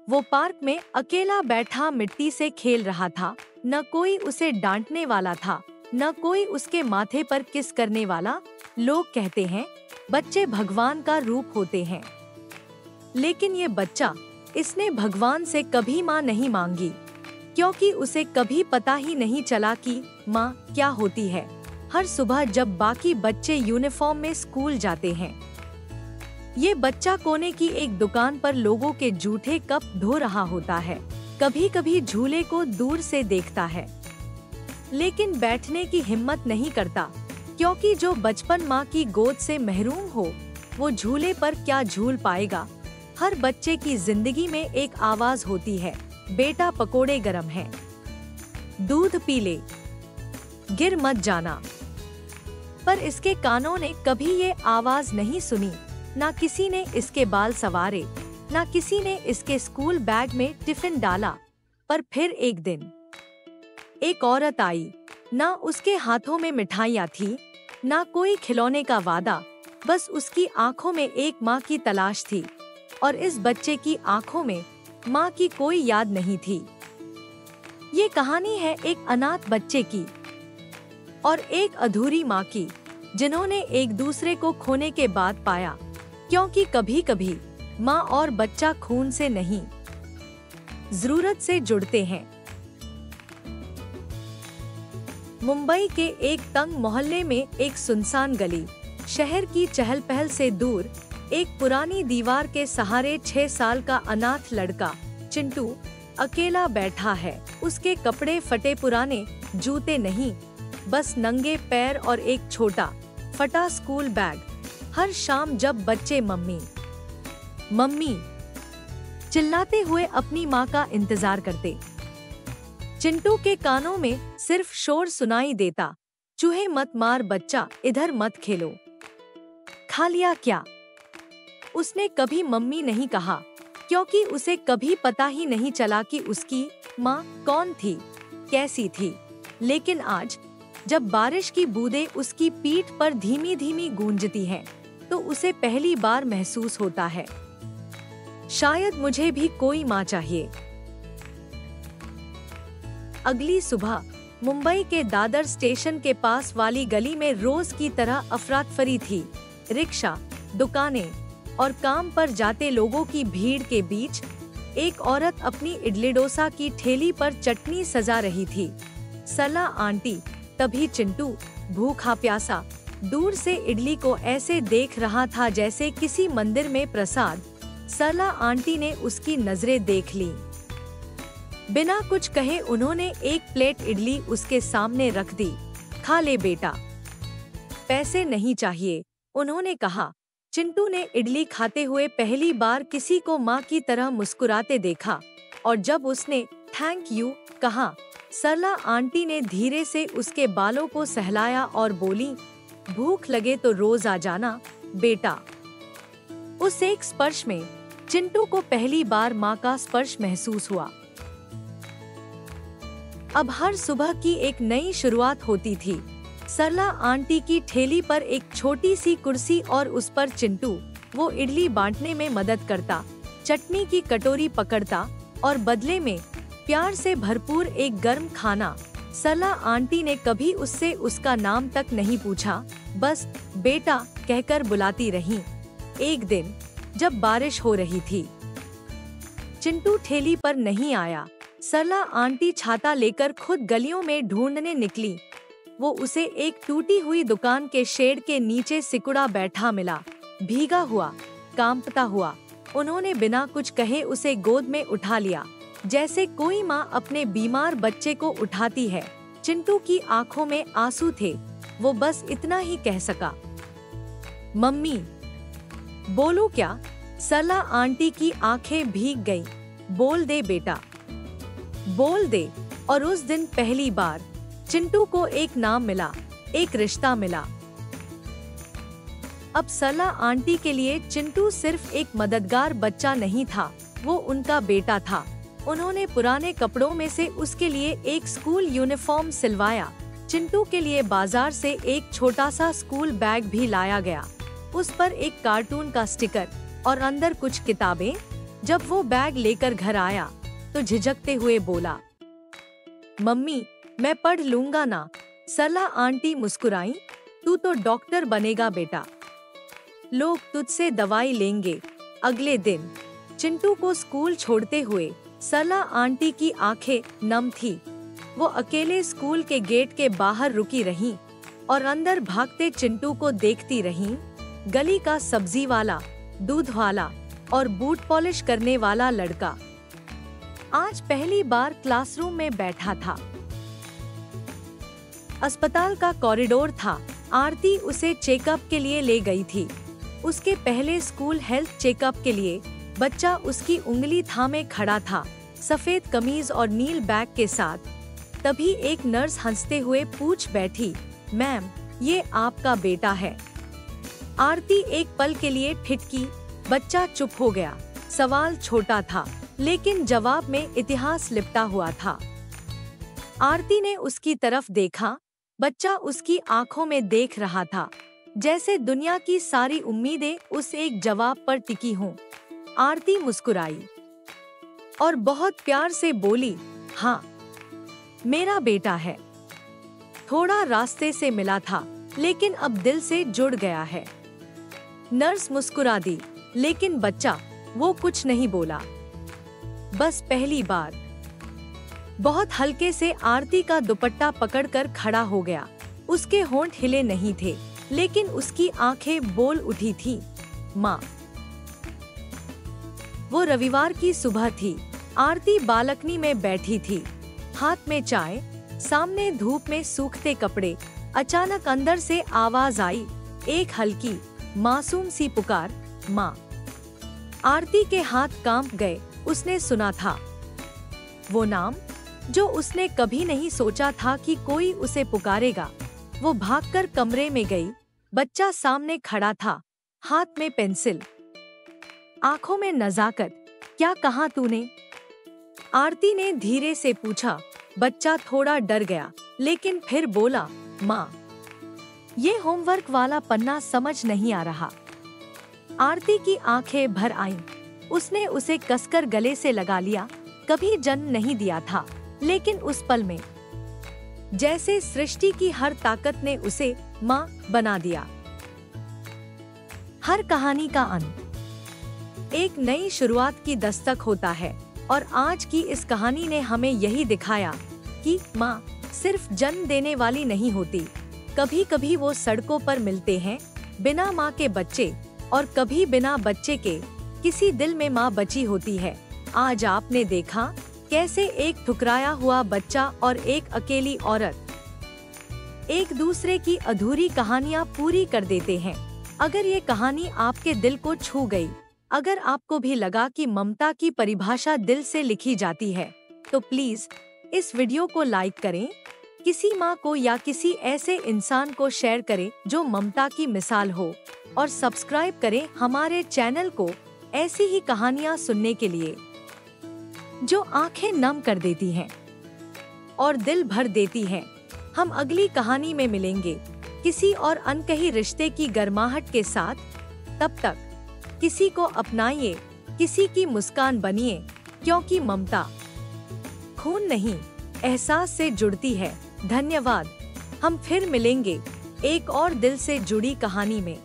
वो पार्क में अकेला बैठा मिट्टी से खेल रहा था। न कोई उसे डांटने वाला था, न कोई उसके माथे पर किस करने वाला। लोग कहते हैं बच्चे भगवान का रूप होते हैं, लेकिन ये बच्चा, इसने भगवान से कभी माँ नहीं मांगी, क्योंकि उसे कभी पता ही नहीं चला कि माँ क्या होती है। हर सुबह जब बाकी बच्चे यूनिफॉर्म में स्कूल जाते हैं, ये बच्चा कोने की एक दुकान पर लोगों के जूठे कप धो रहा होता है। कभी कभी झूले को दूर से देखता है, लेकिन बैठने की हिम्मत नहीं करता, क्योंकि जो बचपन माँ की गोद से महरूम हो, वो झूले पर क्या झूल पाएगा। हर बच्चे की जिंदगी में एक आवाज होती है, बेटा पकोड़े गरम हैं, दूध पी ले, गिर मत जाना। पर इसके कानों ने कभी ये आवाज नहीं सुनी। ना किसी ने इसके बाल संवारे, ना किसी ने इसके स्कूल बैग में टिफिन डाला। पर फिर एक दिन एक औरत आई। ना उसके हाथों में मिठाइयाँ थी, ना कोई खिलौने का वादा, बस उसकी आंखों में एक माँ की तलाश थी। और इस बच्चे की आंखों में माँ की कोई याद नहीं थी। ये कहानी है एक अनाथ बच्चे की और एक अधूरी माँ की, जिन्होंने एक दूसरे को खोने के बाद पाया, क्योंकि कभी कभी माँ और बच्चा खून से नहीं, जरूरत से जुड़ते हैं। मुंबई के एक तंग मोहल्ले में एक सुनसान गली, शहर की चहल पहल से दूर, एक पुरानी दीवार के सहारे 6 साल का अनाथ लड़का चिंटू अकेला बैठा है। उसके कपड़े फटे पुराने, जूते नहीं, बस नंगे पैर और एक छोटा फटा स्कूल बैग। हर शाम जब बच्चे मम्मी मम्मी चिल्लाते हुए अपनी माँ का इंतजार करते, चिंटू के कानों में सिर्फ शोर सुनाई देता, चूहे मत मार बच्चा, इधर मत खेलो। खा लिया क्या? उसने कभी मम्मी नहीं कहा, क्योंकि उसे कभी पता ही नहीं चला कि उसकी माँ कौन थी, कैसी थी। लेकिन आज जब बारिश की बूंदें उसकी पीठ पर धीमी धीमी गूंजती हैं, तो उसे पहली बार महसूस होता है, शायद मुझे भी कोई माँ चाहिए। अगली सुबह मुंबई के दादर स्टेशन के पास वाली गली में रोज की तरह अफरातफरी थी। रिक्शा, दुकानें और काम पर जाते लोगों की भीड़ के बीच एक औरत अपनी इडली डोसा की ठेली पर चटनी सजा रही थी। सला आंटी। तभी चिंटू भूखा प्यासा दूर से इडली को ऐसे देख रहा था जैसे किसी मंदिर में प्रसाद। सरला आंटी ने उसकी नजरें देख ली। बिना कुछ कहे उन्होंने एक प्लेट इडली उसके सामने रख दी। खा ले बेटा, पैसे नहीं चाहिए, उन्होंने कहा। चिंटू ने इडली खाते हुए पहली बार किसी को माँ की तरह मुस्कुराते देखा, और जब उसने थैंक यू कहा, सरला आंटी ने धीरे से उसके बालों को सहलाया और बोली, भूख लगे तो रोज आ जाना बेटा। उस एक स्पर्श में चिंटू को पहली बार माँ का स्पर्श महसूस हुआ। अब हर सुबह की एक नई शुरुआत होती थी। सरला आंटी की ठेली पर एक छोटी सी कुर्सी और उस पर चिंटू, वो इडली बांटने में मदद करता, चटनी की कटोरी पकड़ता और बदले में प्यार से भरपूर एक गर्म खाना। सरला आंटी ने कभी उससे उसका नाम तक नहीं पूछा, बस बेटा कहकर बुलाती रही। एक दिन जब बारिश हो रही थी, चिंटू ठेली पर नहीं आया। सरला आंटी छाता लेकर खुद गलियों में ढूंढने निकली। वो उसे एक टूटी हुई दुकान के शेड के नीचे सिकुड़ा बैठा मिला, भीगा हुआ, कांपता हुआ। उन्होंने बिना कुछ कहे उसे गोद में उठा लिया, जैसे कोई माँ अपने बीमार बच्चे को उठाती है। चिंटू की आंखों में आंसू थे। वो बस इतना ही कह सका, मम्मी। बोलो क्या? सरला आंटी की आंखें भीग गईं। बोल दे बेटा, बोल दे। और उस दिन पहली बार चिंटू को एक नाम मिला, एक रिश्ता मिला। अब सरला आंटी के लिए चिंटू सिर्फ एक मददगार बच्चा नहीं था, वो उनका बेटा था। उन्होंने पुराने कपड़ों में से उसके लिए एक स्कूल यूनिफॉर्म सिलवाया। चिंटू के लिए बाजार से एक छोटा सा स्कूल बैग भी लाया गया। उस पर एक कार्टून का स्टिकर और अंदर कुछ किताबें। जब वो बैग लेकर घर आया तो झिझकते हुए बोला, मम्मी मैं पढ़ लूंगा ना। सरला आंटी मुस्कुराई, तू तो डॉक्टर बनेगा बेटा, लोग तुझसे दवाई लेंगे। अगले दिन चिंटू को स्कूल छोड़ते हुए सरला आंटी की आंखें नम थी। वो अकेले स्कूल के गेट के बाहर रुकी रहीं और अंदर भागते चिंटू को देखती रहीं। गली का सब्जी वाला, दूध वाला और बूट पॉलिश करने वाला लड़का आज पहली बार क्लासरूम में बैठा था। अस्पताल का कॉरिडोर था। आरती उसे चेकअप के लिए ले गई थी। उसके पहले स्कूल हेल्थ चेकअप के लिए बच्चा उसकी उंगली थामे खड़ा था, सफेद कमीज और नील बैग के साथ। तभी एक नर्स हंसते हुए पूछ बैठी, मैम ये आपका बेटा है। आरती एक पल के लिए ठिठकी। बच्चा चुप हो गया। सवाल छोटा था लेकिन जवाब में इतिहास लिपटा हुआ था। आरती ने उसकी तरफ देखा। बच्चा उसकी आंखों में देख रहा था, जैसे दुनिया की सारी उम्मीदें उस एक जवाब पर टिकी हों। आरती मुस्कुराई और बहुत प्यार से बोली, हाँ मेरा बेटा है। थोड़ा रास्ते से मिला था लेकिन अब दिल से जुड़ गया है। नर्स मुस्कुरा दी लेकिन बच्चा वो कुछ नहीं बोला। बस पहली बार बहुत हल्के से आरती का दुपट्टा पकड़कर खड़ा हो गया। उसके होंठ हिले नहीं थे लेकिन उसकी आंखें बोल उठी थी, माँ। वो रविवार की सुबह थी। आरती बालकनी में बैठी थी, हाथ में चाय, सामने धूप में सूखते कपड़े। अचानक अंदर से आवाज आई, एक हल्की मासूम सी पुकार, माँ। आरती के हाथ कांप गए। उसने सुना था वो नाम जो उसने कभी नहीं सोचा था कि कोई उसे पुकारेगा। वो भागकर कमरे में गई। बच्चा सामने खड़ा था, हाथ में पेंसिल, आंखों में नजाकत। क्या कहा तूने? आरती ने धीरे से पूछा। बच्चा थोड़ा डर गया लेकिन फिर बोला, माँ ये होमवर्क वाला पन्ना समझ नहीं आ रहा। आरती की आंखें भर आईं। उसने उसे कसकर गले से लगा लिया। कभी जन्म नहीं दिया था लेकिन उस पल में जैसे सृष्टि की हर ताकत ने उसे माँ बना दिया। हर कहानी का अंत एक नई शुरुआत की दस्तक होता है और आज की इस कहानी ने हमें यही दिखाया कि माँ सिर्फ जन्म देने वाली नहीं होती। कभी कभी वो सड़कों पर मिलते हैं बिना माँ के बच्चे, और कभी बिना बच्चे के किसी दिल में माँ बची होती है। आज आपने देखा कैसे एक ठुकराया हुआ बच्चा और एक अकेली औरत एक दूसरे की अधूरी कहानियाँ पूरी कर देते हैं। अगर ये कहानी आपके दिल को छू गई, अगर आपको भी लगा कि ममता की परिभाषा दिल से लिखी जाती है, तो प्लीज इस वीडियो को लाइक करें, किसी माँ को या किसी ऐसे इंसान को शेयर करें जो ममता की मिसाल हो, और सब्सक्राइब करें हमारे चैनल को ऐसी ही कहानियाँ सुनने के लिए जो आंखें नम कर देती हैं और दिल भर देती हैं। हम अगली कहानी में मिलेंगे किसी और अनकही रिश्ते की गर्माहट के साथ। तब तक किसी को अपनाइए, किसी की मुस्कान बनिए, क्योंकि ममता खून नहीं एहसास से जुड़ती है। धन्यवाद। हम फिर मिलेंगे एक और दिल से जुड़ी कहानी में।